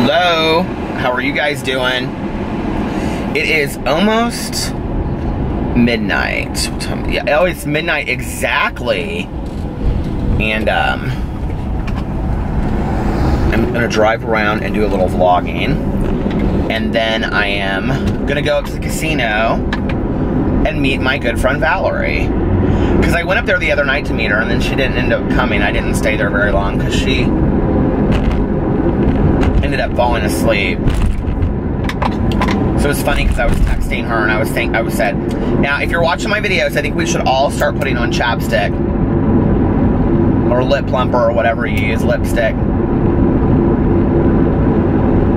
Hello, how are you guys doing? It is almost midnight. Yeah, oh, it's midnight exactly. And I'm gonna drive around and do a little vlogging. And then I am gonna go up to the casino and meet my good friend Valerie. Because I went up there the other night to meet her and then she didn't end up coming. I didn't stay there very long because she ended up falling asleep. So it's funny because I was texting her and I said, now if you're watching my videos, I think we should all start putting on chapstick or lip plumper or whatever you use, lipstick,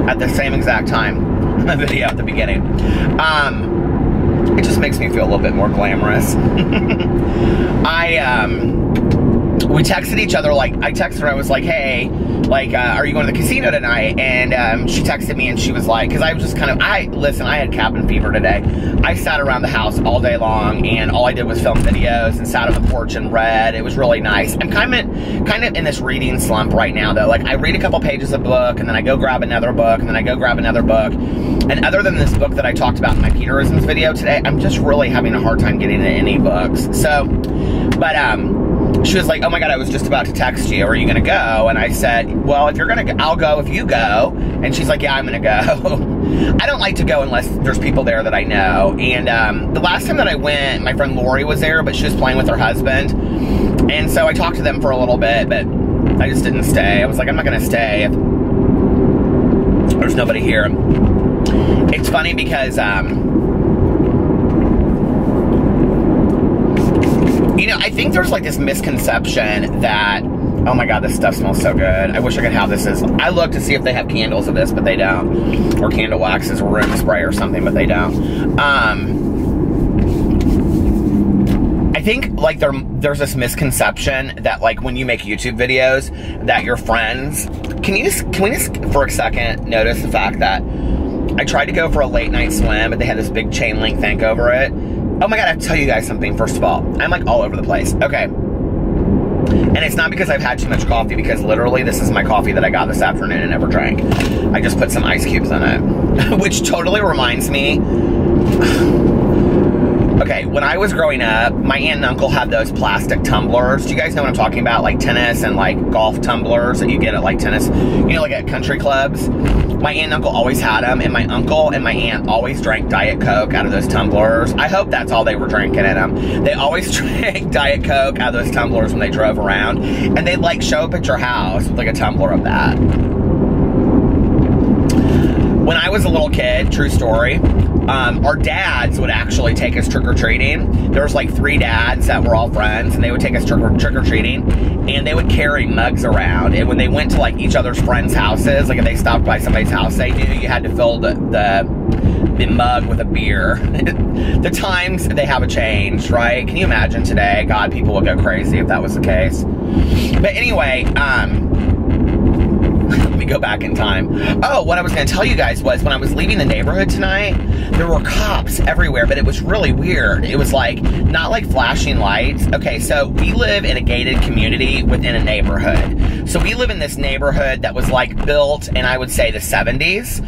at the same exact time in the video at the beginning. It just makes me feel a little bit more glamorous. We texted each other, like, I texted her, I was like, hey, like, are you going to the casino tonight? And she texted me and she was like, because I was just kind of, listen, I had cabin fever today. I sat around the house all day long and all I did was film videos and sat on the porch and read. It was really nice. I'm kind of in this reading slump right now, though. Like, I read a couple pages of book and then I go grab another book and then I go grab another book. And other than this book that I talked about in my Peterisms video today, I'm just really having a hard time getting into any books. So, but, she was like, oh my God, I was just about to text you. Are you going to go? And I said, well, if you're going to go, I'll go if you go. And she's like, yeah, I'm going to go. I don't like to go unless there's people there that I know. And the last time that I went, my friend Lori was there, but she was playing with her husband. And so I talked to them for a little bit, but I just didn't stay. I was like, I'm not going to stay if there's nobody here. It's funny because, you know, I think there's like this misconception that, oh my God, this stuff smells so good. I wish I could have this as, I looked to see if they have candles of this, but they don't. Or candle waxes or room spray or something, but they don't. I think like there's this misconception that like when you make YouTube videos that your friends, can we just for a second notice the fact that I tried to go for a late night swim, but they had this big chain link thing over it. Oh my God, I have to tell you guys something, first of all. I'm like all over the place. Okay. And it's not because I've had too much coffee, because literally this is my coffee that I got this afternoon and never drank. I just put some ice cubes in it. Which totally reminds me. Okay, when I was growing up, my aunt and uncle had those plastic tumblers. Do you guys know what I'm talking about? Like tennis and like golf tumblers that you get at like tennis, you know, like at country clubs. My aunt and uncle always had them, and my uncle and my aunt always drank Diet Coke out of those tumblers. I hope that's all they were drinking in them. They always drank Diet Coke out of those tumblers when they drove around, and they'd like show up at your house with like a tumbler of that. When I was a little kid, true story, our dads would actually take us trick-or-treating. There was like 3 dads that were all friends, and they would take us trick-or-treating, and they would carry mugs around. And when they went to like each other's friends' houses, like if they stopped by somebody's house, they knew you had to fill the mug with a beer. The times, they have changed, right? Can you imagine today? God, people would go crazy if that was the case. But anyway, let me go back in time. Oh, what I was going to tell you guys was when I was leaving the neighborhood tonight, there were cops everywhere, but it was really weird. It was like, not like flashing lights. Okay, so we live in a gated community within a neighborhood. So we live in this neighborhood that was like built in, I would say, the 70s.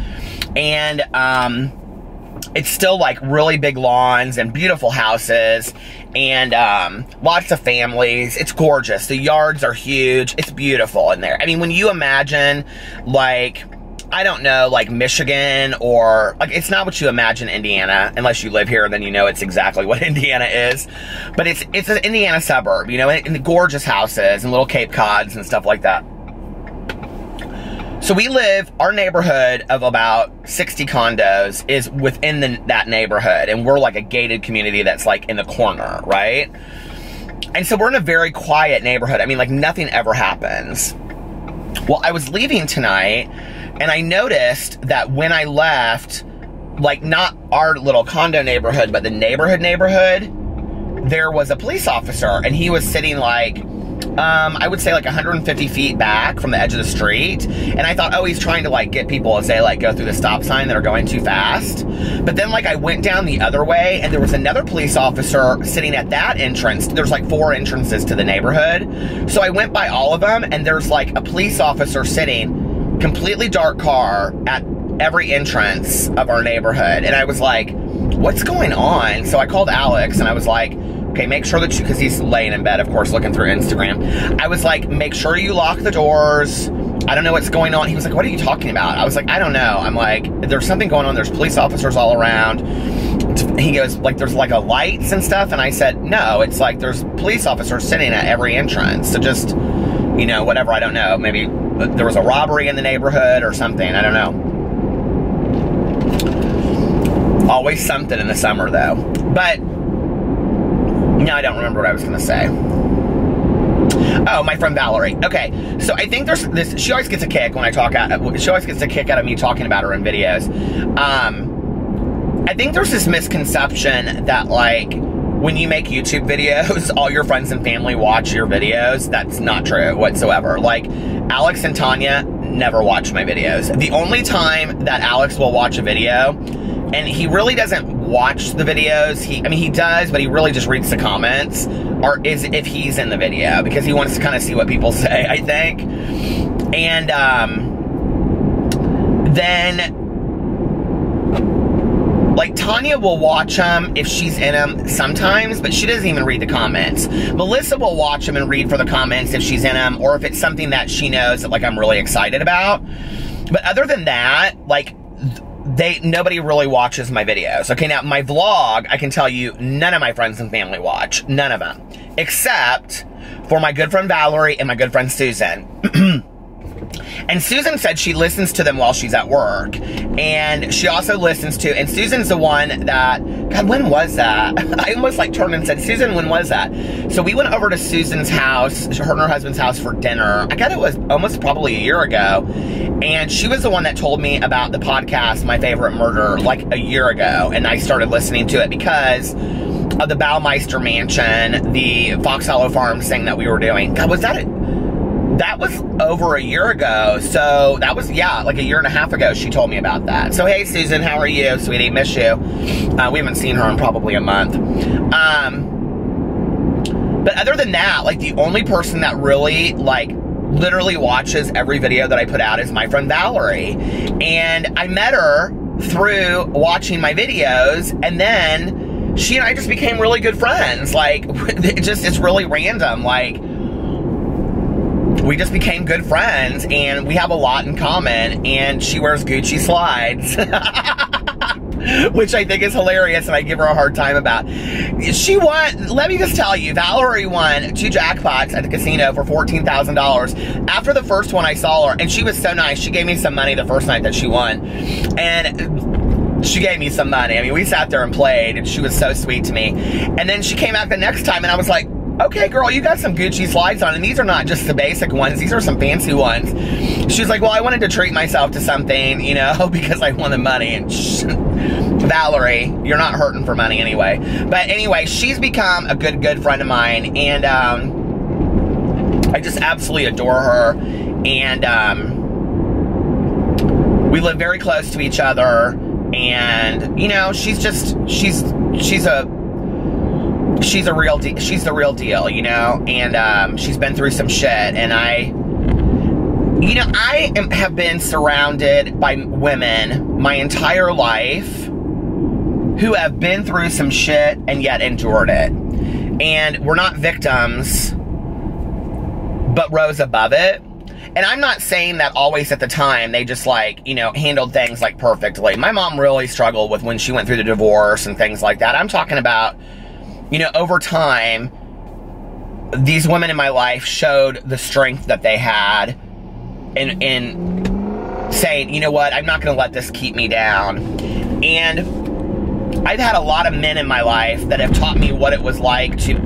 And, it's still like really big lawns and beautiful houses and lots of families. It's gorgeous. The yards are huge. It's beautiful in there. I mean, when you imagine like, I don't know, like Michigan or like, it's not what you imagine Indiana unless you live here, and then you know it's exactly what Indiana is. But it's an Indiana suburb, you know, and the gorgeous houses and little Cape Cods and stuff like that. So we live, our neighborhood of about 60 condos is within that neighborhood, and we're like a gated community that's like in the corner, right? And so we're in a very quiet neighborhood. I mean, like nothing ever happens. Well, I was leaving tonight, and I noticed that when I left, like not our little condo neighborhood, but the neighborhood, there was a police officer, and he was sitting like, I would say like 150 feet back from the edge of the street. And I thought, oh, he's trying to like get people as they like go through the stop sign that are going too fast. But then like I went down the other way and there was another police officer sitting at that entrance. There's like 4 entrances to the neighborhood. So I went by all of them and there's like a police officer sitting completely dark car at every entrance of our neighborhood. And I was like, what's going on? So I called Alex and I was like, okay, make sure that you, because he's laying in bed, of course, looking through Instagram. I was like, make sure you lock the doors. I don't know what's going on. He was like, what are you talking about? I was like, I don't know. I'm like, there's something going on. There's police officers all around. He goes, like, there's like a lights and stuff. And I said, no, it's like there's police officers sitting at every entrance. So just, you know, whatever, I don't know. Maybe there was a robbery in the neighborhood or something. I don't know. Always something in the summer, though. But, no, I don't remember what I was going to say. Oh, my friend Valerie. Okay, so I think there's this, she always gets a kick when I talk out, she always gets a kick out of me talking about her in videos. I think there's this misconception that, like, when you make YouTube videos, all your friends and family watch your videos. That's not true whatsoever. Like, Alex and Tanya never watch my videos. The only time that Alex will watch a video, and he really doesn't watch the videos, I mean, he does, but he really just reads the comments, or is if he's in the video, because he wants to kind of see what people say, I think. And then, like, Tanya will watch them if she's in them sometimes, but she doesn't even read the comments. Melissa will watch them and read for the comments if she's in them, or if it's something that she knows that, like, I'm really excited about. But other than that, like, nobody really watches my videos. Okay, now, my vlog, I can tell you, none of my friends and family watch. None of them. Except for my good friend Valerie and my good friend Susan. And Susan said she listens to them while she's at work. And she also listens to, and Susan's the one that, God, when was that? I almost like turned and said, Susan, when was that? So we went over to Susan's house, her and her husband's house, for dinner. I got it was almost probably a year ago. And she was the one that told me about the podcast, My Favorite Murder, like a year ago. And I started listening to it because of the Baumeister Mansion, the Fox Hollow Farms thing that we were doing. God, was that it? That was over a year ago. So that was, yeah, like a year and a half ago she told me about that. So, hey, Susan, how are you, sweetie? Miss you. We haven't seen her in probably a month. But other than that, like, the only person that really, like, literally watches every video that I put out is my friend Valerie. And I met her through watching my videos, and then she and I just became really good friends. Like, it's really random. Like, we just became good friends, and we have a lot in common, and she wears Gucci slides, which I think is hilarious, and I give her a hard time about. She won, let me just tell you, Valerie won 2 jackpots at the casino for $14,000. After the first one, I saw her, and she was so nice. She gave me some money the first night that she won, and she gave me some money. I mean, we sat there and played, and she was so sweet to me. And then she came out the next time, and I was like, okay, girl, you got some Gucci slides on, and these are not just the basic ones. These are some fancy ones. She's like, well, I wanted to treat myself to something, you know, because I won the money. And Valerie, you're not hurting for money anyway. But anyway, she's become a good friend of mine, and I just absolutely adore her. And we live very close to each other, and, you know, she's the real deal, you know, and she's been through some shit, and I have been surrounded by women my entire life who have been through some shit and yet endured it, and we're not victims, but rose above it. And I'm not saying that always at the time they just, like, you know, handled things, like, perfectly. My mom really struggled with when she went through the divorce and things like that. I'm talking about, you know, over time, these women in my life showed the strength that they had in saying, you know what, I'm not going to let this keep me down. And I've had a lot of men in my life that have taught me what it was like to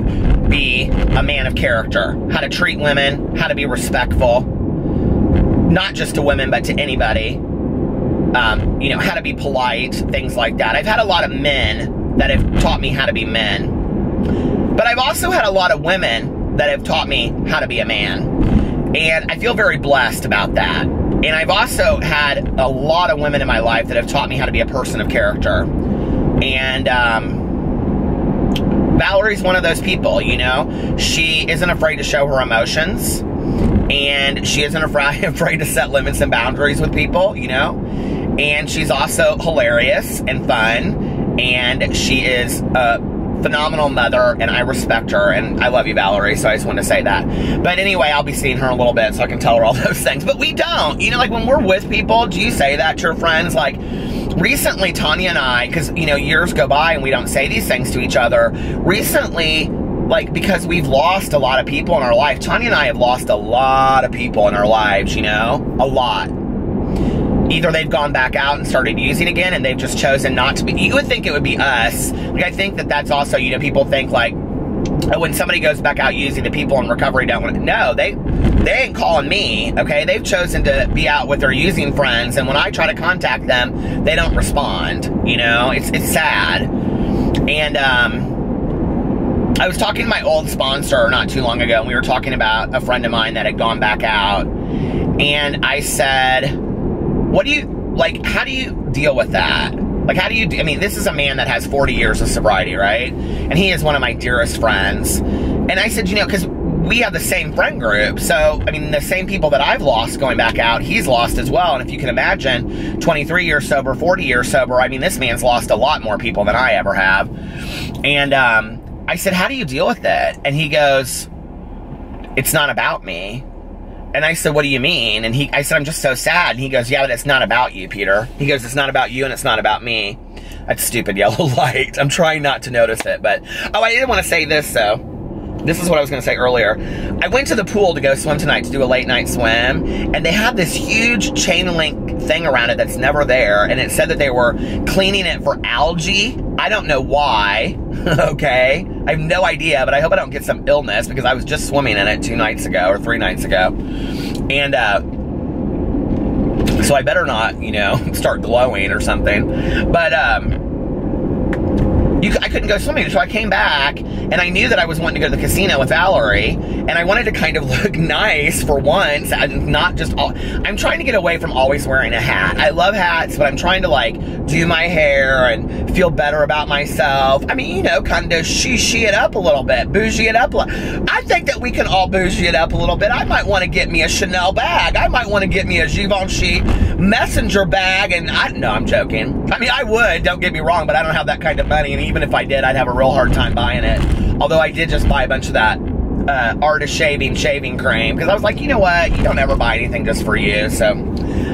be a man of character, how to treat women, how to be respectful, not just to women, but to anybody, you know, how to be polite, things like that. I've had a lot of men that have taught me how to be men. But I've also had a lot of women that have taught me how to be a man. And I feel very blessed about that. And I've also had a lot of women in my life that have taught me how to be a person of character. And Valerie's one of those people, you know. She isn't afraid to show her emotions. and she isn't afraid to set limits and boundaries with people, you know? And she's also hilarious and fun, and she is a phenomenal mother, and I respect her, and I love you, Valerie, so I just wanted to say that. But anyway, I'll be seeing her in a little bit, so I can tell her all those things. But we don't. You know, like, when we're with people, do you say that to your friends? Like, recently, Tanya and I, because, you know, years go by and we don't say these things to each other, recently, like, because we've lost a lot of people in our life, Tanya and I have lost a lot of people in our lives, you know? A lot. Either they've gone back out and started using again, and they've just chosen not to be. You would think it would be us. Like, I think that that's also, you know, people think, like, oh, when somebody goes back out using, the people in recovery don't want to. No, they ain't calling me, okay? They've chosen to be out with their using friends, and when I try to contact them, they don't respond, you know? It's sad. And, I was talking to my old sponsor not too long ago, and we were talking about a friend of mine that had gone back out, and I said, what do you, like, how do you deal with that? Like, how do you, I mean, this is a man that has 40 years of sobriety, right? And he is one of my dearest friends. And I said, you know, because we have the same friend group, so, I mean, the same people that I've lost going back out, he's lost as well. And if you can imagine, 23 years sober, 40 years sober, I mean, this man's lost a lot more people than I ever have. And I said, how do you deal with it? And he goes, it's not about me. And I said, what do you mean? And I said, I'm just so sad. And he goes, yeah, but it's not about you, Peter. He goes, it's not about you and it's not about me. That's stupid yellow light. I'm trying not to notice it, but, oh, I didn't want to say this, though. This is what I was going to say earlier. I went to the pool to go swim tonight to do a late night swim, and they have this huge chain link thing around it that's never there, and it said that they were cleaning it for algae. I don't know why, okay? I have no idea, but I hope I don't get some illness, because I was just swimming in it 2 nights ago, or 3 nights ago. And, so I better not, you know, start glowing or something. But, I couldn't go swimming, so I came back, and I knew that I was wanting to go to the casino with Valerie, and I wanted to kind of look nice for once, and not just I'm trying to get away from always wearing a hat. I love hats, but I'm trying to, like, do my hair and feel better about myself. I mean, you know, kind of shishi it up a little bit, bougie it up a little. I think that we can all bougie it up a little bit. I might want to get me a Chanel bag. I might want to get me a Givenchy messenger bag, and no, I'm joking. I mean, I would, don't get me wrong, but I don't have that kind of money, and even if I did, I'd have a real hard time buying it. Although I did just buy a bunch of that Artist shaving cream, because I was like, you know what, you don't ever buy anything just for you, so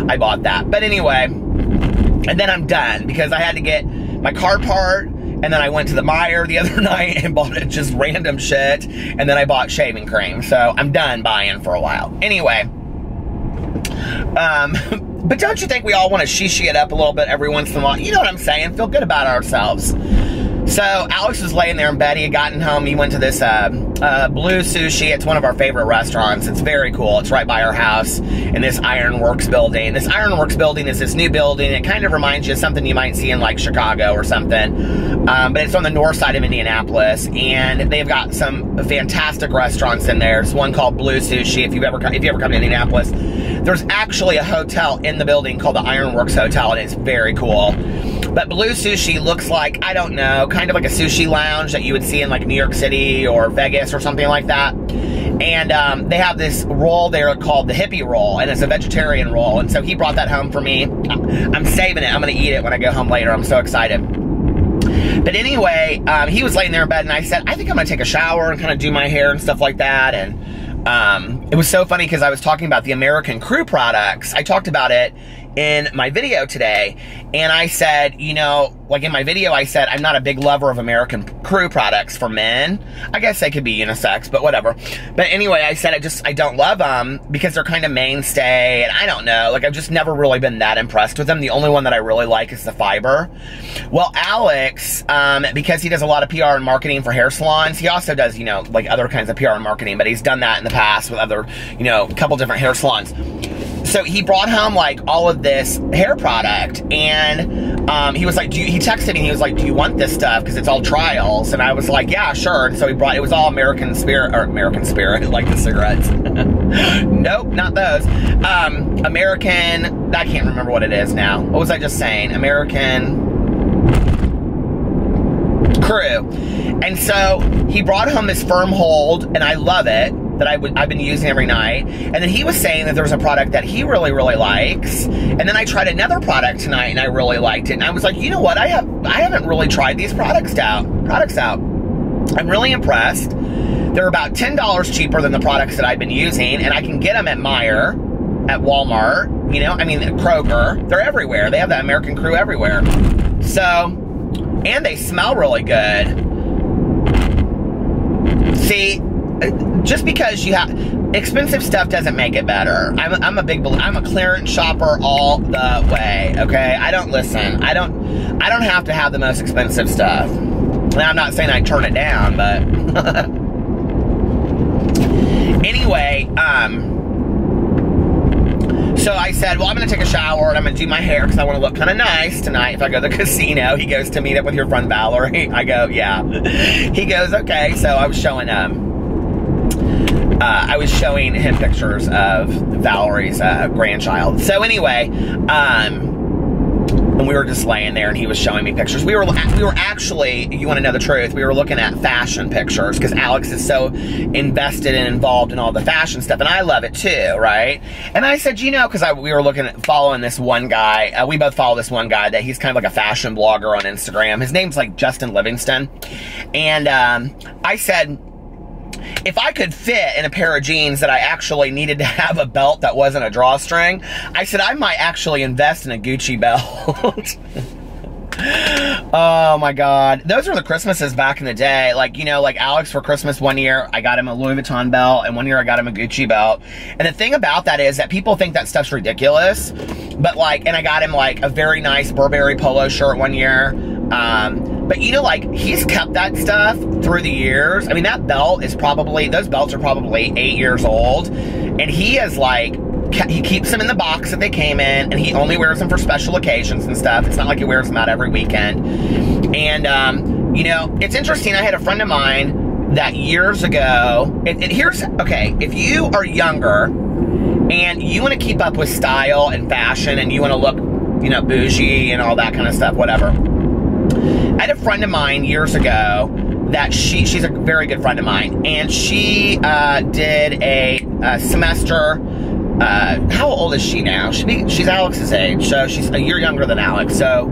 I bought that. But anyway, and then I'm done, because I had to get my car part, and then I went to the Meijer the other night and bought just random shit, and then I bought shaving cream, so I'm done buying for a while. Anyway, but don't you think we all want to shishi it up a little bit every once in a while? You know what I'm saying? Feel good about ourselves. So Alex was laying there in bed. He had gotten home. He went to this Blue Sushi. It's one of our favorite restaurants. It's very cool. It's right by our house in this Ironworks building. This Ironworks building is this new building. It kind of reminds you of something you might see in, like, Chicago or something. But it's on the north side of Indianapolis, and they've got some fantastic restaurants in there. There's one called Blue Sushi. If you ever come to Indianapolis, there's actually a hotel in the building called the Ironworks Hotel, and it's very cool. But Blue Sushi looks like, I don't know, kind of like a sushi lounge that you would see in, like, New York City or Vegas or something like that. And they have this roll there called the hippie roll, and it's a vegetarian roll. And so he brought that home for me. I'm saving it. I'm going to eat it when I go home later. I'm so excited. But anyway, he was laying there in bed, and I said, I think I'm going to take a shower and kind of do my hair and stuff like that. And it was so funny because I was talking about the American Crew products. I talked about it in my video today, and I said, you know, like in my video, I said, I'm not a big lover of American Crew products for men. I guess they could be unisex, but whatever. But anyway, I said, I don't love them because they're kind of mainstay, and I don't know, like, I've just never really been that impressed with them. The only one that I really like is the Fiber. Well, Alex, because he does a lot of PR and marketing for hair salons, he also does, you know, like, other kinds of PR and marketing, but he's done that in the past with other, you know, a couple different hair salons. So he brought home, like, all of this hair product, and he was like, he texted me, he was like, do you want this stuff? Because it's all trials. And I was like, yeah, sure. And so he brought, it was all American Spirit, like the cigarettes. Nope, not those. American, I can't remember what it is now. What was I just saying? American Crew. And so he brought home this Firm Hold, and I love it. that I've been using every night. And then he was saying that there was a product that he really, really likes. And then I tried another product tonight and I really liked it. And I was like, you know what? I haven't really tried these products out. I'm really impressed. They're about $10 cheaper than the products that I've been using, and I can get them at Meijer, at Walmart, you know, I mean, at Kroger. They're everywhere. They have that American Crew everywhere. So, and they smell really good. See, just because you have expensive stuff doesn't make it better. I'm a clearance shopper all the way. Okay, I don't have to have the most expensive stuff. Now, I'm not saying I turn it down, but anyway, so I said, well, I'm going to take a shower and I'm going to do my hair because I want to look kind of nice tonight if I go to the casino. He goes, to meet up with your friend Valerie. I go, yeah. He goes, okay. So I was showing him pictures of Valerie's grandchild. So anyway, and we were just laying there and he was showing me pictures. We were actually, you want to know the truth, we were looking at fashion pictures because Alex is so invested and involved in all the fashion stuff, and I love it too, right? And I said, you know, because we were following this one guy, we both follow this one guy that he's kind of like a fashion blogger on Instagram. His name's like Justin Livingston. And I said, if I could fit in a pair of jeans that I actually needed to have a belt that wasn't a drawstring, I said I might actually invest in a Gucci belt. Oh my God. Those were the Christmases back in the day. Like, you know, like Alex for Christmas one year, I got him a Louis Vuitton belt, and one year I got him a Gucci belt. And the thing about that is that people think that stuff's ridiculous, but like, and I got him like a very nice Burberry polo shirt one year. But you know, like, he's kept that stuff through the years. I mean, that belt is probably, those belts are probably 8 years old. And he is like, he keeps them in the box that they came in, and he only wears them for special occasions and stuff. It's not like he wears them out every weekend. And, you know, it's interesting. I had a friend of mine that years ago, okay, if you are younger and you want to keep up with style and fashion and you want to look, you know, bougie and all that kind of stuff, whatever. I had a friend of mine years ago that she's a very good friend of mine, and she did a semester. How old is she now? She's Alex's age, so she's a year younger than Alex, so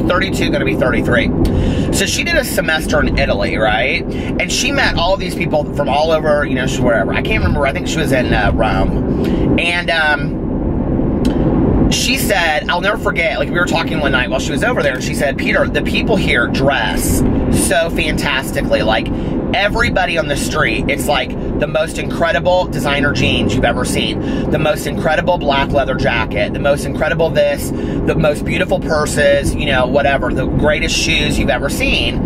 32, going to be 33. So she did a semester in Italy, right? And she met all of these people from all over, you know, wherever. I can't remember. I think she was in Rome. And she said, I'll never forget, like, we were talking one night while she was over there, and she said, Peter, the people here dress so fantastically. Like, everybody on the street, it's like the most incredible designer jeans you've ever seen, the most incredible black leather jacket, the most incredible this, the most beautiful purses, you know, whatever, the greatest shoes you've ever seen.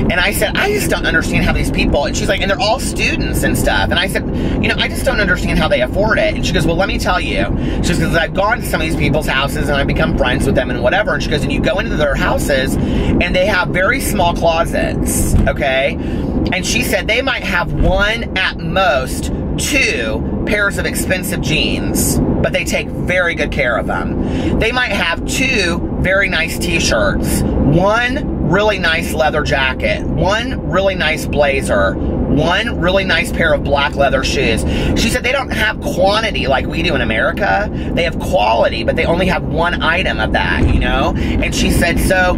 And I said, I just don't understand how these people, and she's like, and they're all students and stuff. And I said, you know, I just don't understand how they afford it. And she goes, well, let me tell you. She goes, because I've gone to some of these people's houses and I've become friends with them and whatever. And she goes, and you go into their houses and they have very small closets, okay? And she said they might have one, at most, 2 pairs of expensive jeans, but they take very good care of them. They might have 2 very nice t-shirts, 1 really nice leather jacket, 1 really nice blazer, 1 really nice pair of black leather shoes. She said they don't have quantity like we do in America. They have quality, but they only have 1 item of that, you know? And she said, so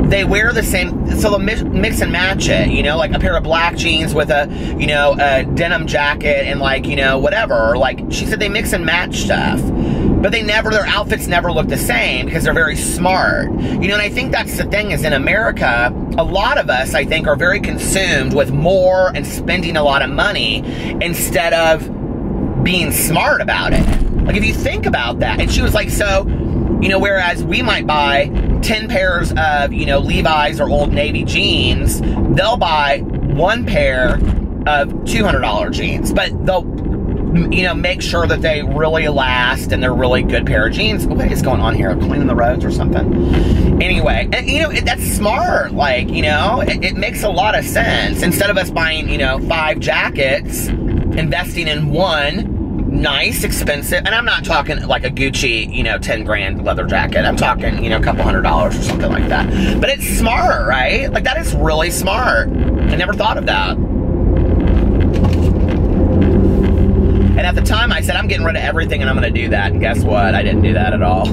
they wear the same, so they'll mix and match it, you know, like a pair of black jeans with a, you know, a denim jacket and, like, you know, whatever. Or like, she said they mix and match stuff, but their outfits never look the same because they're very smart. You know, and I think that's the thing is in America, a lot of us, I think, are very consumed with more and spending a lot of money instead of being smart about it. Like, if you think about that. And she was like, so, you know, whereas we might buy 10 pairs of, you know, Levi's or Old Navy jeans, they'll buy 1 pair of $200 jeans, but they'll, you know, make sure that they really last and they're really good pair of jeans. What is going on here? Cleaning the roads or something? Anyway, and, you know, that's smart. Like, you know, it makes a lot of sense. Instead of us buying, you know, 5 jackets, investing in 1 nice, expensive, and I'm not talking like a Gucci, you know, 10 grand leather jacket. I'm talking, you know, a couple $100 or something like that. But it's smart, right? Like, that is really smart. I never thought of that. And at the time I said, I'm getting rid of everything and I'm going to do that. And guess what? I didn't do that at all.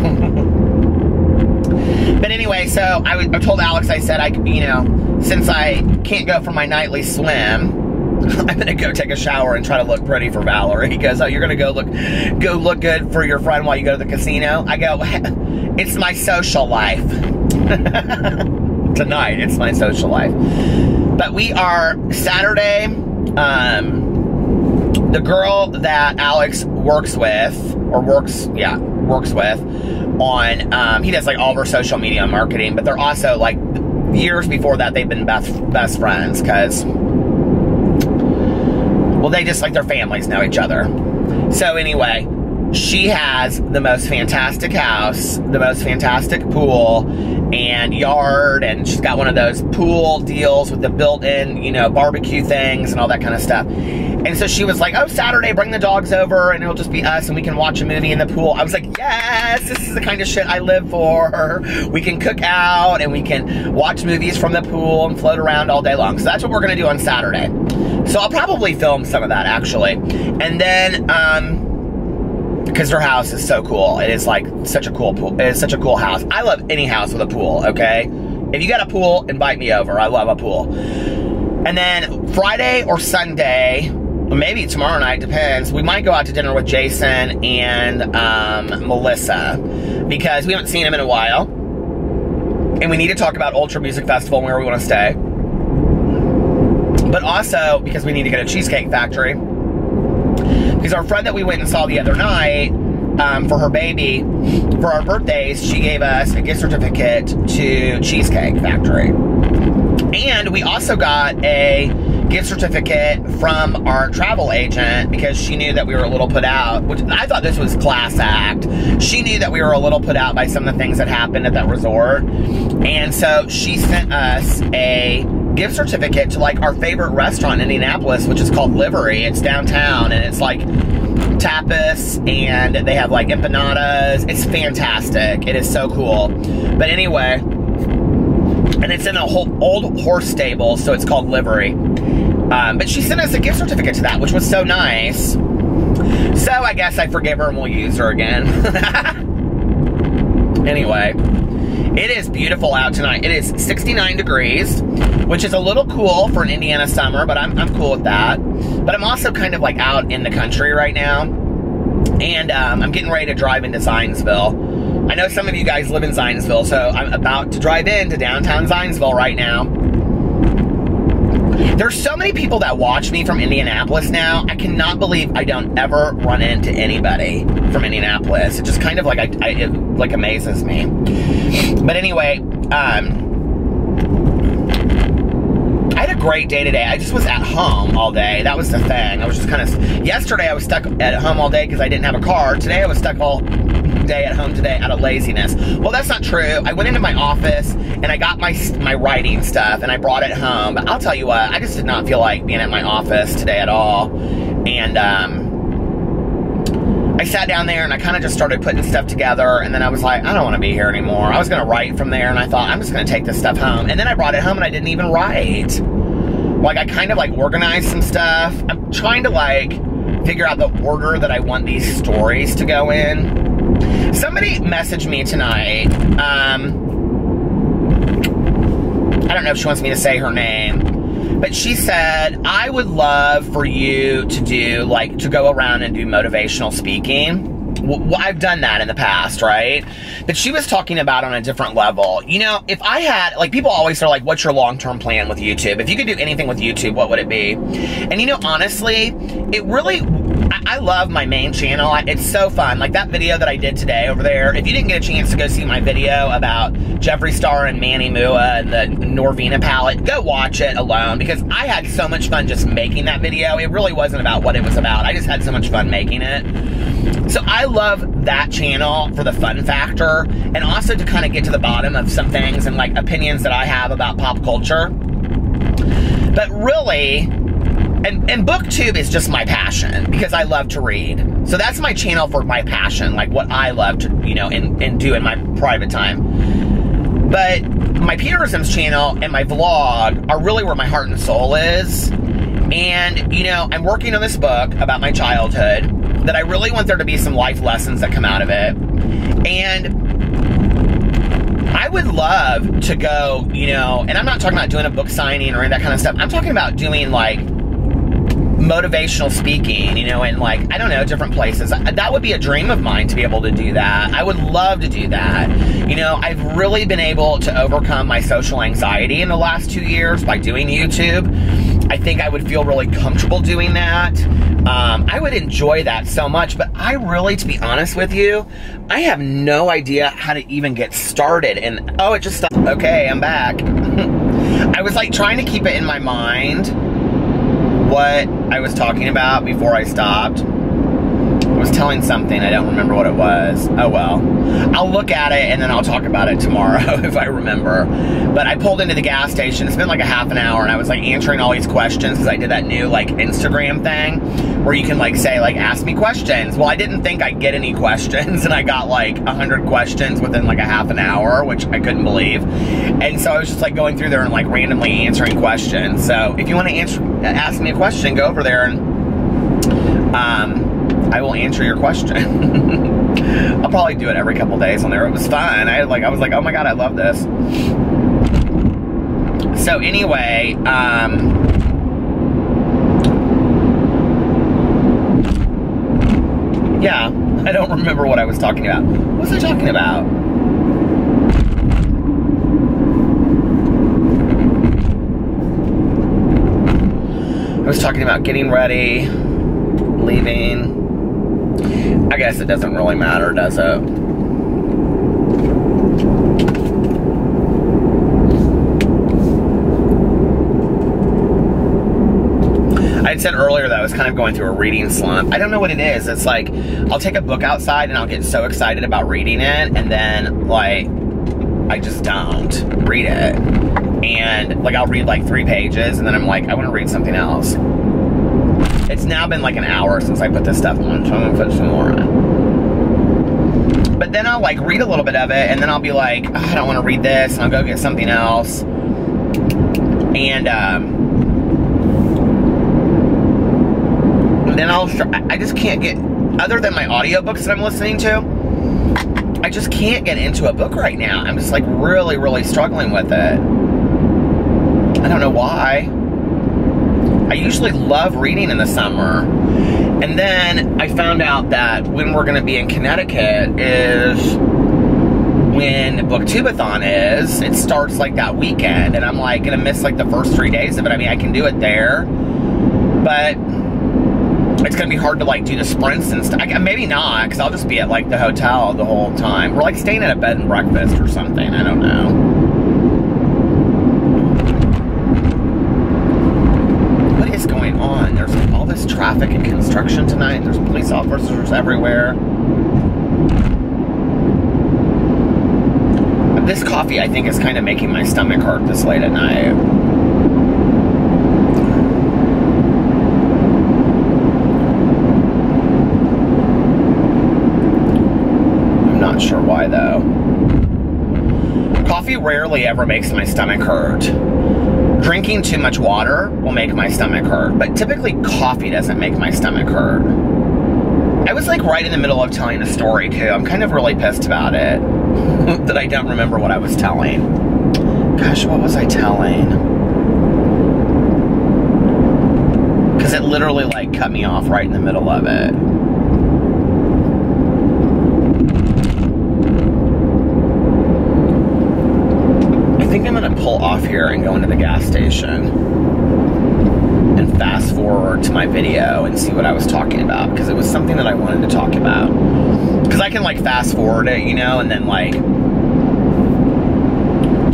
But anyway, so I told Alex, I said, you know, since I can't go for my nightly swim, I'm gonna go take a shower and try to look pretty for Valerie. He goes, oh, you're gonna go look good for your friend while you go to the casino? I go, it's my social life. Tonight, it's my social life. But we are Saturday, the girl that Alex works with on, he does like all of her social media marketing, but they're also like, years before that, they've been best friends, because, well, they just, like, their families know each other. So anyway, she has the most fantastic house, the most fantastic pool and yard, and she's got one of those pool deals with the built-in, you know, barbecue things and all that kind of stuff. And so she was like, oh, Saturday, bring the dogs over and it'll just be us and we can watch a movie in the pool. I was like, yes, this is the kind of shit I live for. We can cook out and we can watch movies from the pool and float around all day long. So that's what we're going to do on Saturday. So I'll probably film some of that, actually. And then, because her house is so cool. It is like such a cool pool. It is such a cool house. I love any house with a pool, okay? If you got a pool, invite me over. I love a pool. And then Friday or Sunday, or maybe tomorrow night, depends, we might go out to dinner with Jason and Melissa, because we haven't seen him in a while. And we need to talk about Ultra Music Festival and where we want to stay. But also, because we need to go to Cheesecake Factory. Because our friend that we went and saw the other night, for her baby, for our birthdays, she gave us a gift certificate to Cheesecake Factory. And we also got a gift certificate from our travel agent, because she knew that we were a little put out, which I thought this was class act. She knew that we were a little put out by some of the things that happened at that resort. And so she sent us a gift certificate to like our favorite restaurant in Indianapolis, which is called Livery. It's downtown and it's like tapas and they have like empanadas. It's fantastic. It is so cool. But anyway, and it's in a whole old horse stable, so it's called Livery. But she sent us a gift certificate to that, which was so nice. So I guess I forgive her and we'll use her again. Anyway, it is beautiful out tonight. It is 69 degrees, which is a little cool for an Indiana summer, but I'm cool with that. But I'm also kind of like out in the country right now. And I'm getting ready to drive into Zionsville. I know some of you guys live in Zionsville, so I'm about to drive into downtown Zionsville right now. There's so many people that watch me from Indianapolis now. I cannot believe I don't ever run into anybody from Indianapolis. It just kind of like, it like amazes me. But anyway, I had a great day today. I just was at home all day. That was the thing. I was just kind of, yesterday I was stuck at home all day because I didn't have a car. Today I was stuck all day at home today out of laziness. Well, that's not true. I went into my office and I got my writing stuff and I brought it home. But I'll tell you what, I just did not feel like being at my office today at all. And I sat down there and I kind of just started putting stuff together, and then I was like, I don't want to be here anymore. I was going to write from there, and I thought, I'm just going to take this stuff home. And then I brought it home and I didn't even write. Like, I kind of like organized some stuff. I'm trying to like figure out the order that I want these stories to go in. Somebody messaged me tonight. I don't know if she wants me to say her name, but she said, I would love for you to do, like, to go around and do motivational speaking. Well, I've done that in the past, right? But she was talking about on a different level. You know, if I had, like, people always are like, what's your long-term plan with YouTube? If you could do anything with YouTube, what would it be? And, you know, honestly, it really, I love my main channel. It's so fun. Like that video that I did today over there, if you didn't get a chance to go see my video about Jeffree Star and Manny Mua and the Norvina palette, go watch it alone, because I had so much fun just making that video. It really wasn't about what it was about. I just had so much fun making it. So I love that channel for the fun factor, and also to kind of get to the bottom of some things and like opinions that I have about pop culture. But really, and BookTube is just my passion, because I love to read. So that's my channel for my passion, like what I love to, you know, and do in my private time. But my Peterson's channel and my vlog are really where my heart and soul is. And, you know, I'm working on this book about my childhood. that I really want there to be some life lessons that come out of it. And I would love to go, you know, and I'm not talking about doing a book signing or any of that kind of stuff. I'm talking about doing, like, motivational speaking, you know, in, like, I don't know, different places. That would be a dream of mine, to be able to do that. I would love to do that. You know, I've really been able to overcome my social anxiety in the last 2 years by doing YouTube. I think I would feel really comfortable doing that. I would enjoy that so much, but I really, to be honest with you, I have no idea how to even get started. And, oh, it just stopped. Okay, I'm back. I was, like, trying to keep it in my mind what I was talking about before I stopped. I was telling something, I don't remember what it was. Oh well. I'll look at it and then I'll talk about it tomorrow if I remember. But I pulled into the gas station, it's been like a half an hour, and I was like answering all these questions because I did that new like Instagram thing where you can like say like ask me questions. Well, I didn't think I'd get any questions, and I got like 100 questions within like a half an hour, which I couldn't believe. And so I was just like going through there and like randomly answering questions. So if you want to ask me a question, go over there and I will answer your question. I'll probably do it every couple days on there. It was fun. I was like, oh my god, I love this. So anyway, yeah, I don't remember what I was talking about. What was I talking about? I was talking about getting ready, leaving. I guess it doesn't really matter, does it? I had said earlier that I was kind of going through a reading slump. I don't know what it is. It's like, I'll take a book outside and I'll get so excited about reading it, and then, like, I just don't read it. And, like, I'll read, like, 3 pages, and then I'm like, I want to read something else. It's now been like an hour since I put this stuff on, so I'm gonna put some more on. But then I'll like read a little bit of it, and then I'll be like, oh, I don't want to read this, and I'll go get something else. And then I just can't get, other than my audiobooks that I'm listening to, I just can't get into a book right now. I'm just like really, really struggling with it. I don't know why. I usually love reading in the summer. And then I found out that when we're going to be in Connecticut is when Booktubeathon is. It starts like that weekend, and I'm like going to miss like the first 3 days of it. I mean, I can do it there, but it's going to be hard to like do the sprints and stuff. Maybe not, because I'll just be at like the hotel the whole time. We're like staying at a bed and breakfast or something. I don't know. Going on. There's all this traffic and construction tonight. There's police officers everywhere. This coffee, I think, is kind of making my stomach hurt this late at night. I'm not sure why, though. Coffee rarely ever makes my stomach hurt. Drinking too much water will make my stomach hurt, but typically coffee doesn't make my stomach hurt. I was like right in the middle of telling a story too. I'm kind of really pissed about it that I don't remember what I was telling. Gosh, what was I telling? Because it literally like cut me off right in the middle of it. I think I'm gonna pull off here and go into the gas station and fast forward to my video and see what I was talking about, because it was something that I wanted to talk about. Because I can like fast forward it, you know, and then like, do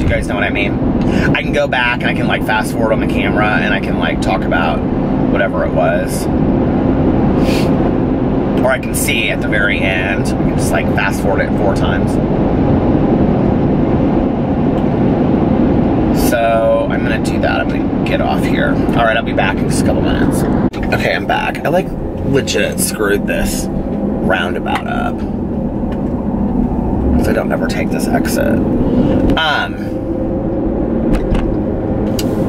you guys know what I mean? I can go back and I can like fast forward on the camera and I can like talk about whatever it was. Or I can see at the very end, I can just like fast forward it 4 times. So I'm gonna do that. I'm gonna get off here. All right, I'll be back in just a couple minutes. Okay, I'm back. I like legit screwed this roundabout up, so I don't ever take this exit.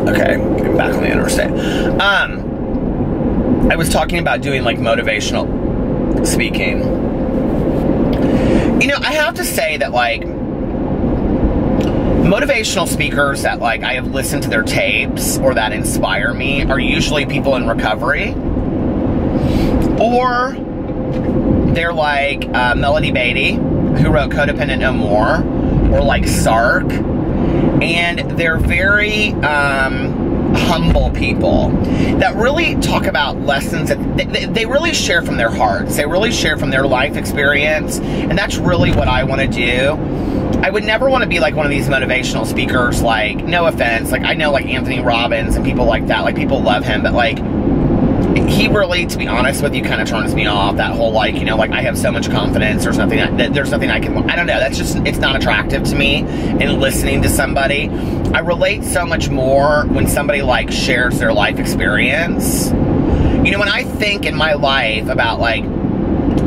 Okay, getting back on the interstate. I was talking about doing like motivational. speaking. You know, I have to say that, like, motivational speakers that, like, I have listened to their tapes or that inspire me are usually people in recovery. Or they're like Melody Beatty, who wrote Codependent No More, or like Sark. And they're very humble people that really talk about lessons that they really share from their hearts. They really share from their life experience. And that's really what I want to do. I would never want to be like one of these motivational speakers, like, no offense, like, I know, like, Anthony Robbins and people like that, like, people love him, but, like, he really, to be honest with you, kind of turns me off. That whole, like, you know, like, I have so much confidence, there's nothing I can, I don't know, that's just, it's not attractive to me in listening to somebody. I relate so much more when somebody, like, shares their life experience. You know, when I think in my life about, like,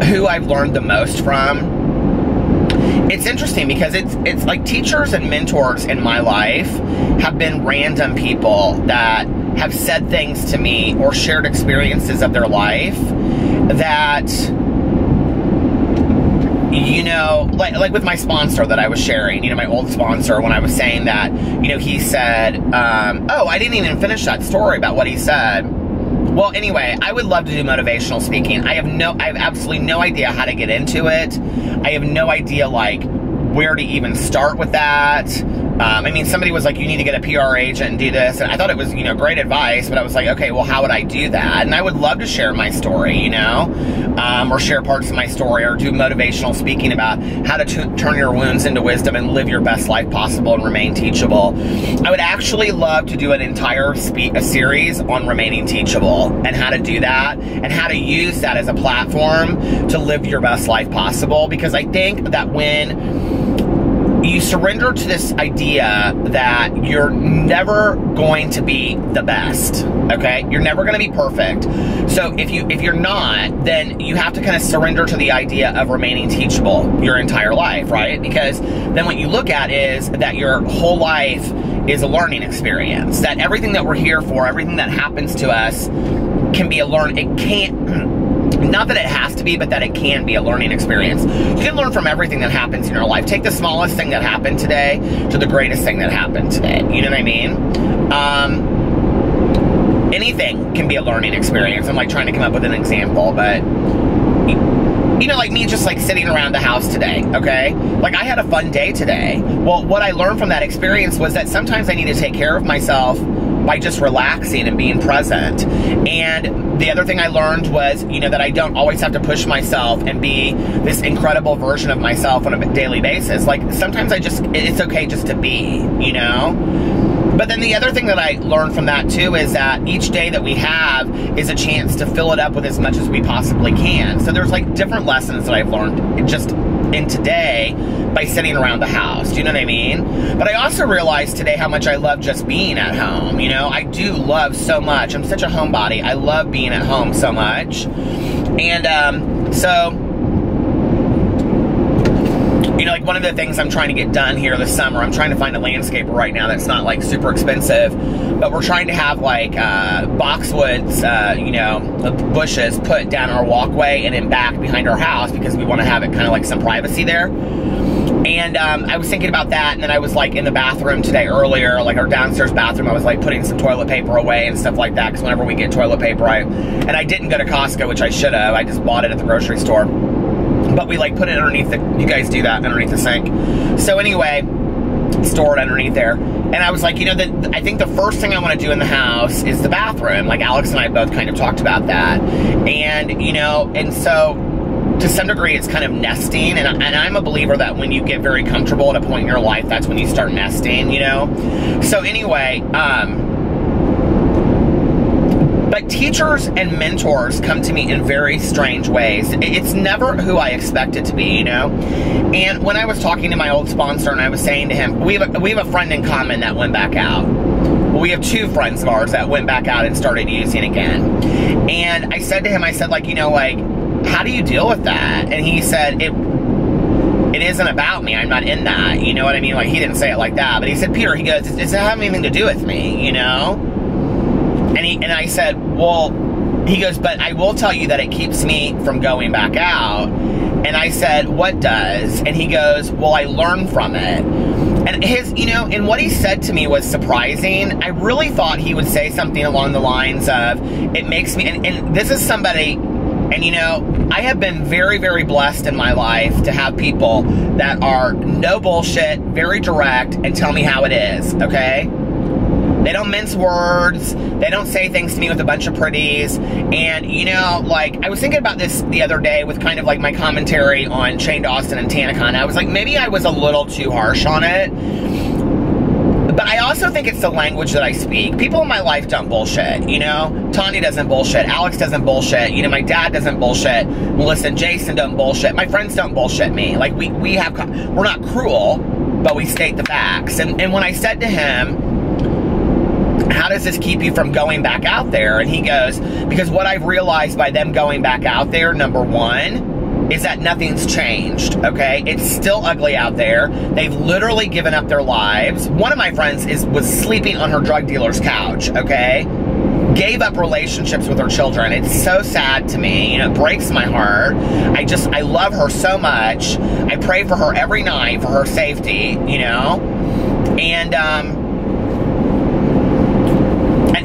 who I've learned the most from, it's interesting because it's like teachers and mentors in my life have been random people that have said things to me or shared experiences of their life that, you know, like with my sponsor that I was sharing, you know, my old sponsor, when I was saying that, you know, he said, oh, I didn't even finish that story about what he said. Well, anyway, I would love to do motivational speaking. I have absolutely no idea how to get into it. I have no idea, like, where to even start with that. I mean, somebody was like, you need to get a PR agent and do this. And I thought it was, you know, great advice, but I was like, okay, well, how would I do that? And I would love to share my story, you know, or share parts of my story, or do motivational speaking about how to turn your wounds into wisdom and live your best life possible and remain teachable. I would actually love to do an entire series on remaining teachable and how to do that and how to use that as a platform to live your best life possible. Because I think that when you surrender to this idea that you're never going to be the best, okay? You're never going to be perfect. So if you're not, then you have to kind of surrender to the idea of remaining teachable your entire life, right? Because then what you look at is that your whole life is a learning experience. That everything that we're here for, everything that happens to us can be a it can't... Not that it has to be, but that it can be a learning experience. You can learn from everything that happens in your life. Take the smallest thing that happened today to the greatest thing that happened today. You know what I mean? Anything can be a learning experience. I'm like trying to come up with an example, but you know, like me just like sitting around the house today, okay? Like I had a fun day today. Well, what I learned from that experience was that sometimes I need to take care of myself by just relaxing and being present. And the other thing I learned was, you know, that I don't always have to push myself and be this incredible version of myself on a daily basis. Like sometimes it's okay just to be, you know? But then the other thing that I learned from that too is that each day that we have is a chance to fill it up with as much as we possibly can. So there's like different lessons that I've learned just in today by sitting around the house. Do you know what I mean? But I also realized today how much I love just being at home. You know, I do love so much. I'm such a homebody. I love being at home so much. And so, you know, like one of the things I'm trying to get done here this summer, I'm trying to find a landscaper right now that's not like super expensive, but we're trying to have like boxwoods, you know, bushes put down our walkway and in back behind our house because we want to have it kind of like some privacy there. And I was thinking about that, and then I was like in the bathroom today earlier, like our downstairs bathroom, I was like putting some toilet paper away and stuff like that, because whenever we get toilet paper, and I didn't go to Costco, which I should have, I just bought it at the grocery store. But we like put it underneath you guys do that, underneath the sink. So anyway, store it underneath there. And I was like, you know, I think the first thing I want to do in the house is the bathroom. Like Alex and I both kind of talked about that. And, you know, and so to some degree it's kind of nesting. And I'm a believer that when you get very comfortable at a point in your life, that's when you start nesting, you know. So anyway, but teachers and mentors come to me in very strange ways. It's never who I expect it to be, you know? And when I was talking to my old sponsor and I was saying to him, we have a friend in common that went back out. We have two friends of ours that went back out and started using again. And I said to him, I said, like, you know, like, how do you deal with that? And he said, it isn't about me. I'm not in that. You know what I mean? Like, he didn't say it like that. But he said, Peter, he goes, does it have anything to do with me, you know? And I said, well, he goes, but I will tell you that it keeps me from going back out. And I said, what does? And he goes, well, I learn from it. And his, you know, and what he said to me was surprising. I really thought he would say something along the lines of, it makes me, and this is somebody, and you know, I have been very, very blessed in my life to have people that are no bullshit, very direct, and tell me how it is, okay? They don't mince words. They don't say things to me with a bunch of pretties. And, you know, like, I was thinking about this the other day with kind of like my commentary on Shane Dawson and Tanika. And I was like, maybe I was a little too harsh on it. But I also think it's the language that I speak. People in my life don't bullshit, you know? Tanya doesn't bullshit. Alex doesn't bullshit. You know, my dad doesn't bullshit. Melissa and Jason don't bullshit. My friends don't bullshit me. Like, we're not cruel, but we state the facts. And when I said to him, how does this keep you from going back out there? And he goes, because what I've realized by them going back out there, number one, is that nothing's changed, okay? It's still ugly out there. They've literally given up their lives. One of my friends was sleeping on her drug dealer's couch, okay? Gave up relationships with her children. It's so sad to me. You know, it breaks my heart. I love her so much. I pray for her every night for her safety, you know?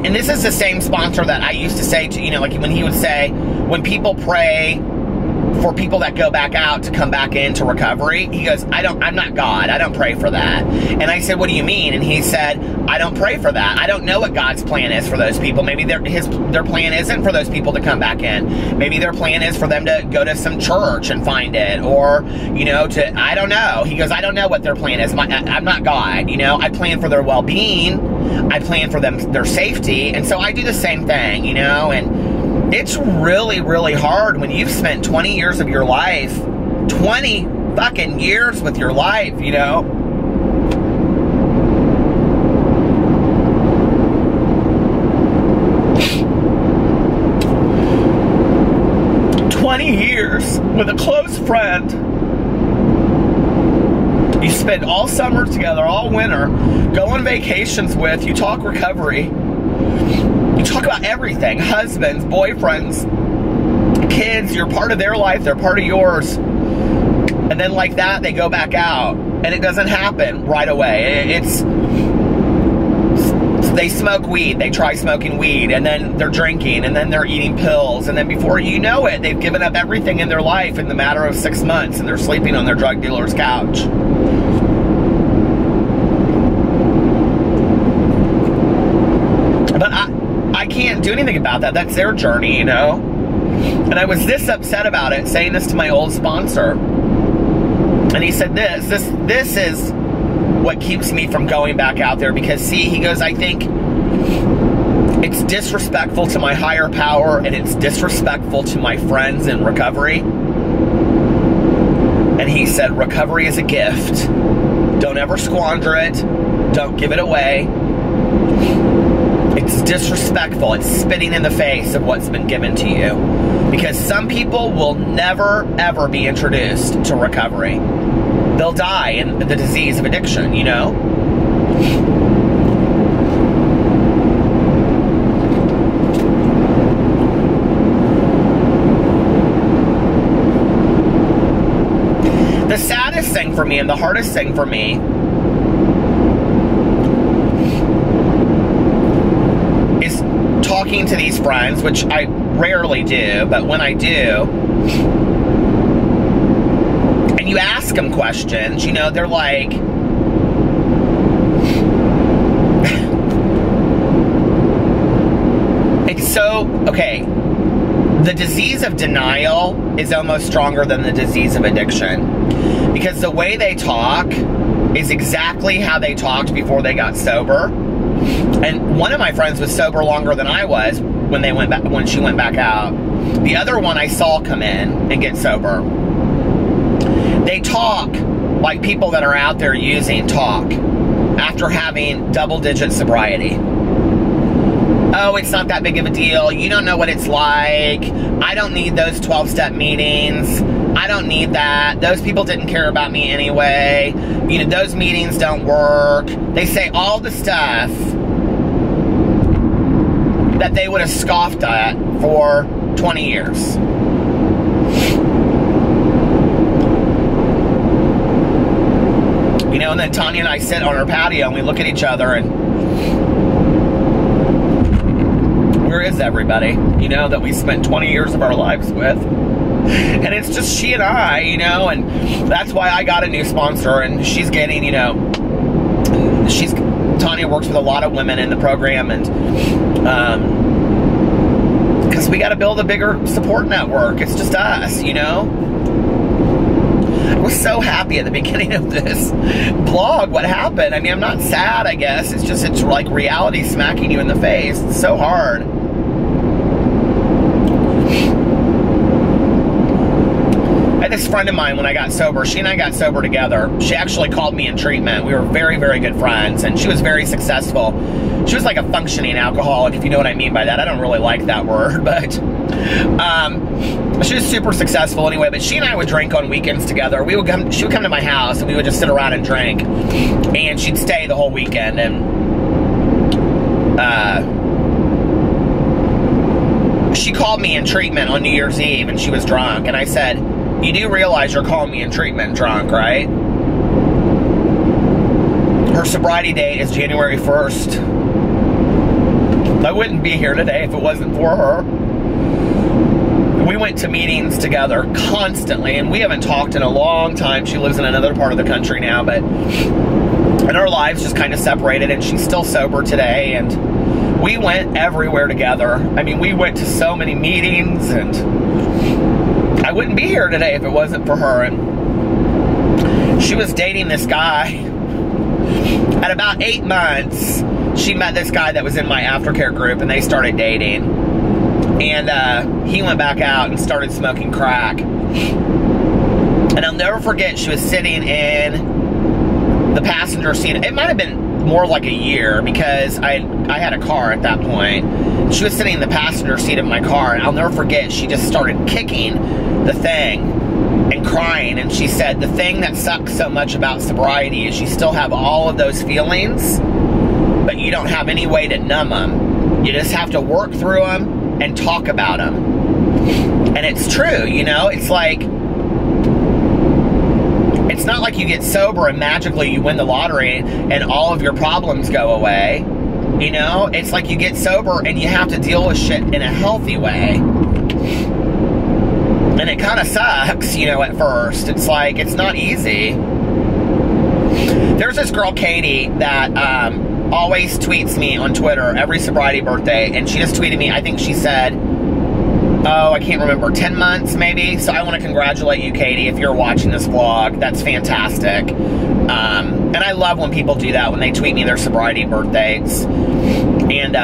And this is the same sponsor that I used to say to, you know, like when he would say, when people pray for people that go back out to come back into recovery, he goes, I'm not God. I don't pray for that. And I said, what do you mean? And he said, I don't pray for that. I don't know what God's plan is for those people. Maybe their plan isn't for those people to come back in. Maybe their plan is for them to go to some church and find it, or, you know, I don't know. He goes, I don't know what their plan is. I'm not God, you know. I plan for their well-being. I plan for their safety. And so I do the same thing, you know, and it's really, really hard when you've spent 20 years of your life, 20 fucking years with your life, you know. Years with a close friend. You spend all summer together, all winter, go on vacations with, you talk recovery, you talk about everything, husbands, boyfriends, kids, you're part of their life, they're part of yours. And then like that, they go back out, and it doesn't happen right away. They smoke weed, they try smoking weed, and then they're drinking, and then they're eating pills, and then before you know it, they've given up everything in their life in the matter of 6 months, and they're sleeping on their drug dealer's couch. But I can't do anything about that. That's their journey, you know? And I was this upset about it, saying this to my old sponsor. And he said this is what keeps me from going back out there, because see, he goes, I think it's disrespectful to my higher power, and it's disrespectful to my friends in recovery. And he said, recovery is a gift. Don't ever squander it. Don't give it away. It's disrespectful. It's spitting in the face of what's been given to you. Because some people will never, ever be introduced to recovery. They'll die in the disease of addiction, you know? The saddest thing for me and the hardest thing for me is talking to these friends, which I rarely do, but when I do, and you ask them questions, you know, they're like, it's so, okay, the disease of denial is almost stronger than the disease of addiction, because the way they talk is exactly how they talked before they got sober. And one of my friends was sober longer than I was when she went back out. The other one I saw come in and get sober. They talk like people that are out there using talk after having double-digit sobriety. Oh, it's not that big of a deal. You don't know what it's like. I don't need those 12-step meetings. I don't need that. Those people didn't care about me anyway. You know, those meetings don't work. They say all the stuff that they would have scoffed at for 20 years. You know, and then Tanya and I sit on our patio and we look at each other and where is everybody, you know, that we spent 20 years of our lives with? And it's just she and I, you know, and that's why I got a new sponsor, and she's getting, you know, Tanya works with a lot of women in the program, and because we got to build a bigger support network. It's just us, you know. I was so happy at the beginning of this blog. What happened? I mean, I'm not sad, I guess. It's just, it's like reality smacking you in the face. It's so hard. I had this friend of mine when I got sober. She and I got sober together. She actually called me in treatment. We were very, very good friends, and she was very successful. She was like a functioning alcoholic, if you know what I mean by that. I don't really like that word, but she was super successful anyway. But she and I would drink on weekends together. She would come to my house, and we would just sit around and drink, and she'd stay the whole weekend. And she called me in treatment on New Year's Eve, and she was drunk, and I said, "You do realize you're calling me in treatment drunk, right?" Her sobriety date is January 1st. I wouldn't be here today if it wasn't for her. We went to meetings together constantly, and we haven't talked in a long time. She lives in another part of the country now, but and our lives just kind of separated, and she's still sober today, and we went everywhere together. I mean, we went to so many meetings, and I wouldn't be here today if it wasn't for her. And she was dating this guy. At about 8 months, she met this guy that was in my aftercare group, and they started dating. And he went back out and started smoking crack. And I'll never forget, she was sitting in the passenger seat. It might have been more like a year, because I had a car at that point. She was sitting in the passenger seat of my car, and I'll never forget, she just started kicking the thing and crying, and she said, the thing that sucks so much about sobriety is you still have all of those feelings, but you don't have any way to numb them. You just have to work through them and talk about them. And it's true, you know. It's like, it's not like you get sober and magically you win the lottery and all of your problems go away. You know, it's like you get sober and you have to deal with shit in a healthy way. And it kind of sucks, you know, at first. It's like, it's not easy. There's this girl, Katie, that always tweets me on Twitter every sobriety birthday, and she just tweeted me, I think she said, oh, I can't remember, 10 months maybe. So I want to congratulate you, Katie, if you're watching this vlog. That's fantastic. And I love when people do that, when they tweet me their sobriety birthdays. And,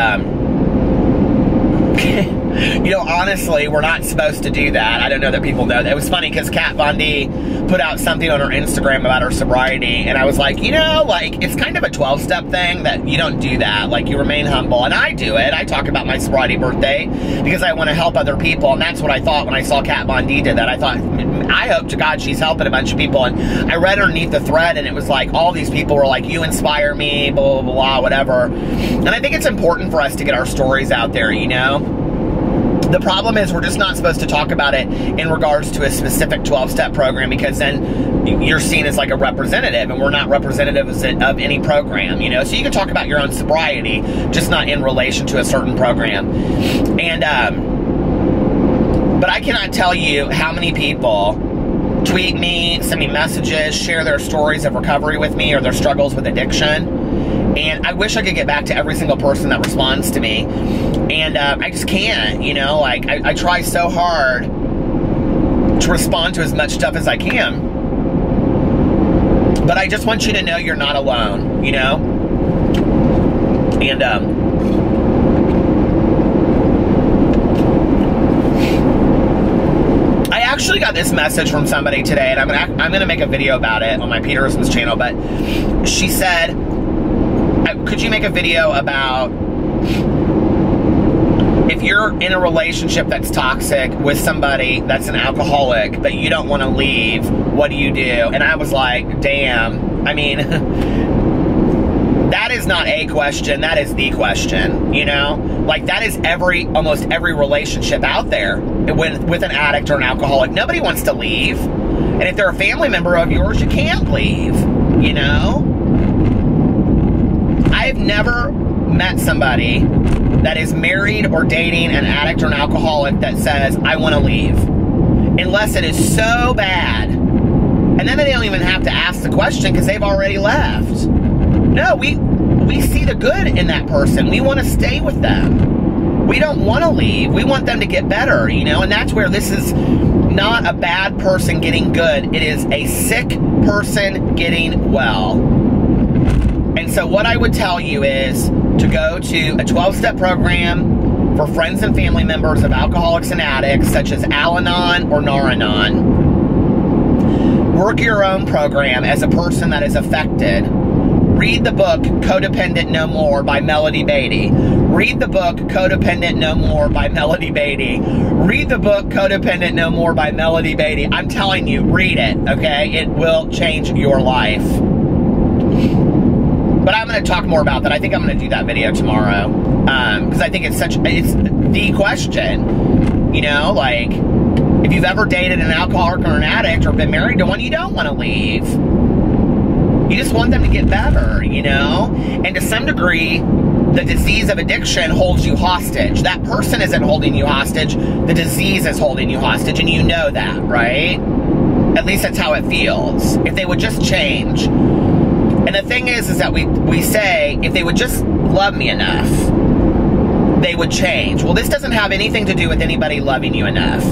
you know, honestly, we're not supposed to do that. I don't know that people know that. It was funny because Kat Von D put out something on her Instagram about her sobriety, and I was like, you know, like, it's kind of a 12-step thing that you don't do that. Like, you remain humble, and I do it. I talk about my sobriety birthday because I want to help other people, and that's what I thought when I saw Kat Von D did that. I thought, I hope to God she's helping a bunch of people, and I read underneath the thread, and it was like, all these people were like, you inspire me, blah, blah, blah, whatever. And I think it's important for us to get our stories out there, you know? The problem is we're just not supposed to talk about it in regards to a specific 12-step program, because then you're seen as like a representative, and we're not representatives of any program, you know? So you can talk about your own sobriety, just not in relation to a certain program. And, but I cannot tell you how many people tweet me, send me messages, share their stories of recovery with me or their struggles with addiction. And I wish I could get back to every single person that responds to me. And I just can't, you know, like, I try so hard to respond to as much stuff as I can. But I just want you to know you're not alone, you know? And, I actually got this message from somebody today, and I'm gonna make a video about it on my Peterson's channel, but she said, could you make a video about if you're in a relationship that's toxic with somebody that's an alcoholic, but you don't want to leave, what do you do? And I was like, damn, I mean, that is not a question. That is the question, you know? Like, that is almost every relationship out there with an addict or an alcoholic. Nobody wants to leave. And if they're a family member of yours, you can't leave, you know? I've never met somebody that is married or dating an addict or an alcoholic that says, I want to leave. Unless it is so bad. And then they don't even have to ask the question because they've already left. No, we see the good in that person. We want to stay with them. We don't want to leave. We want them to get better, you know? And that's where this is not a bad person getting good. It is a sick person getting well. And so what I would tell you is to go to a 12-step program for friends and family members of alcoholics and addicts, such as Al-Anon or Nar-Anon. Work your own program as a person that is affected. Read the book Codependent No More by Melody Beatty. Read the book Codependent No More by Melody Beatty. Read the book Codependent No More by Melody Beatty. I'm telling you, read it, okay? It will change your life. But I'm going to talk more about that. I think I'm going to do that video tomorrow. Because I think it's the question. You know, like, if you've ever dated an alcoholic or an addict or been married to one, you don't want to leave. You just want them to get better, you know? And to some degree, the disease of addiction holds you hostage. That person isn't holding you hostage. The disease is holding you hostage, and you know that, right? At least that's how it feels. If they would just change. And the thing is that we say, if they would just love me enough, they would change. Well, this doesn't have anything to do with anybody loving you enough.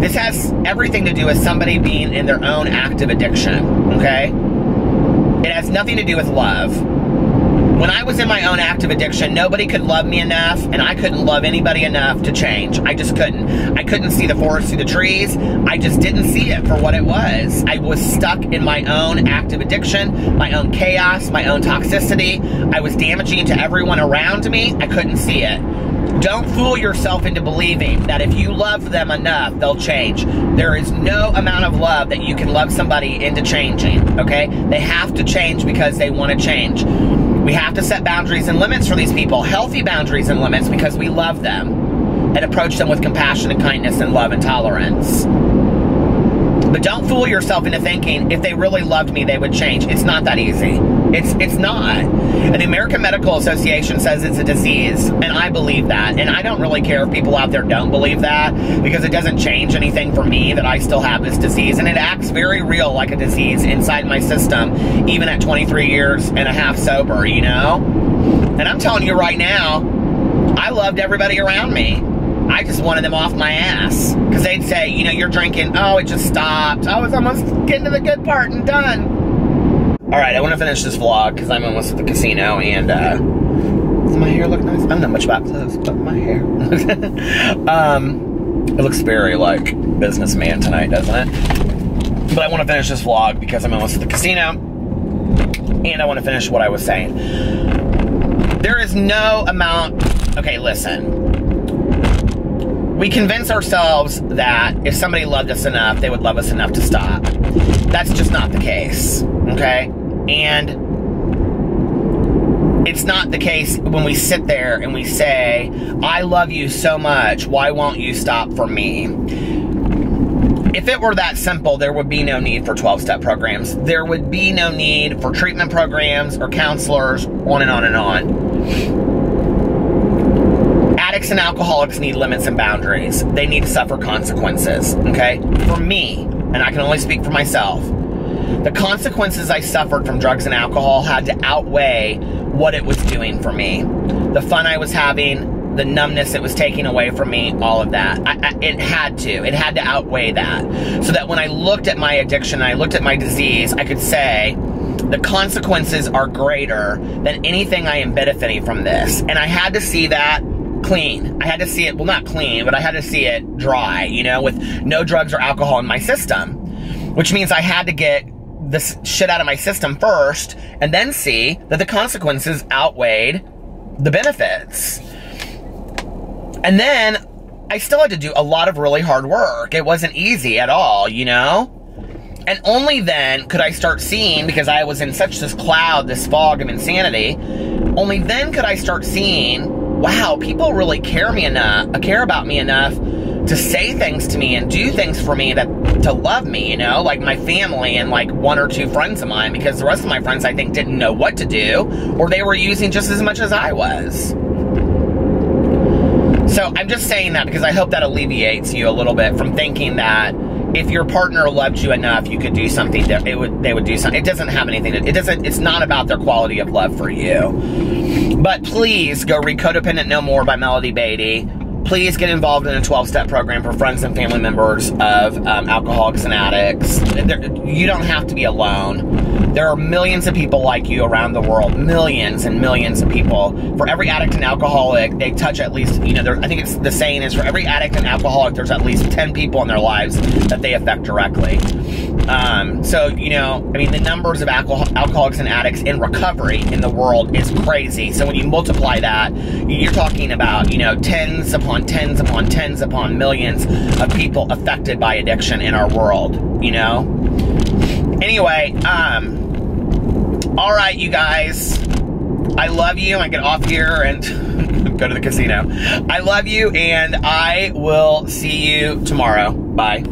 This has everything to do with somebody being in their own active addiction, okay? It has nothing to do with love. When I was in my own active addiction, nobody could love me enough, and I couldn't love anybody enough to change. I just couldn't. I couldn't see the forest through the trees. I just didn't see it for what it was. I was stuck in my own active addiction, my own chaos, my own toxicity. I was damaging to everyone around me. I couldn't see it. Don't fool yourself into believing that if you love them enough, they'll change. There is no amount of love that you can love somebody into changing, okay? They have to change because they want to change. We have to set boundaries and limits for these people, healthy boundaries and limits, because we love them and approach them with compassion and kindness and love and tolerance. But don't fool yourself into thinking if they really loved me, they would change. It's not that easy. It's not. And the American Medical Association says it's a disease, and I believe that. And I don't really care if people out there don't believe that, because it doesn't change anything for me that I still have this disease. And it acts very real like a disease inside my system, even at 23 years and a half sober, you know? And I'm telling you right now, I loved everybody around me. I just wanted them off my ass. Because they'd say, you know, you're drinking. Oh, it just stopped. I was almost getting to the good part and done. Alright, I want to finish this vlog because I'm almost at the casino. And, does my hair look nice? I don't know much about clothes, but my hair. It looks very, like, businessman tonight, doesn't it? But I want to finish this vlog because I'm almost at the casino. And I want to finish what I was saying. There is no amount... Okay, listen. We convince ourselves that if somebody loved us enough, they would love us enough to stop. That's just not the case, okay? And it's not the case when we sit there and we say, I love you so much, why won't you stop for me? If it were that simple, there would be no need for 12-step programs. There would be no need for treatment programs or counselors, on and on and on. Addicts and alcoholics need limits and boundaries. They need to suffer consequences, okay? For me, and I can only speak for myself, the consequences I suffered from drugs and alcohol had to outweigh what it was doing for me. The fun I was having, the numbness it was taking away from me, all of that. It had to outweigh that. So that when I looked at my addiction, I looked at my disease, I could say, the consequences are greater than anything I am benefiting from this. And I had to see that clean. I had to see it, well, not clean, but I had to see it dry, you know, with no drugs or alcohol in my system. Which means I had to get this shit out of my system first, and then see that the consequences outweighed the benefits. And then I still had to do a lot of really hard work. It wasn't easy at all, you know? And only then could I start seeing, because I was in such this cloud, this fog of insanity, only then could I start seeing, wow, people really care about me enough to say things to me and do things for me to love me, you know, like my family and like one or two friends of mine, because the rest of my friends, I think, didn't know what to do, or they were using just as much as I was. So I'm just saying that because I hope that alleviates you a little bit from thinking that if your partner loved you enough, you could do something that they would do something. It doesn't have anything it's not about their quality of love for you. But please go read Codependent No More by Melody Beatty. Please get involved in a 12-step program for friends and family members of alcoholics and addicts. You don't have to be alone. There are millions of people like you around the world, millions and millions of people. For every addict and alcoholic, they touch at least, you know, I think it's the saying is for every addict and alcoholic, there's at least 10 people in their lives that they affect directly. So, you know, I mean, the numbers of alcoholics and addicts in recovery in the world is crazy. So when you multiply that, you're talking about, you know, tens upon tens upon tens upon millions of people affected by addiction in our world, you know? Anyway, all right, you guys, I love you. I get off here and go to the casino. I love you, and I will see you tomorrow. Bye.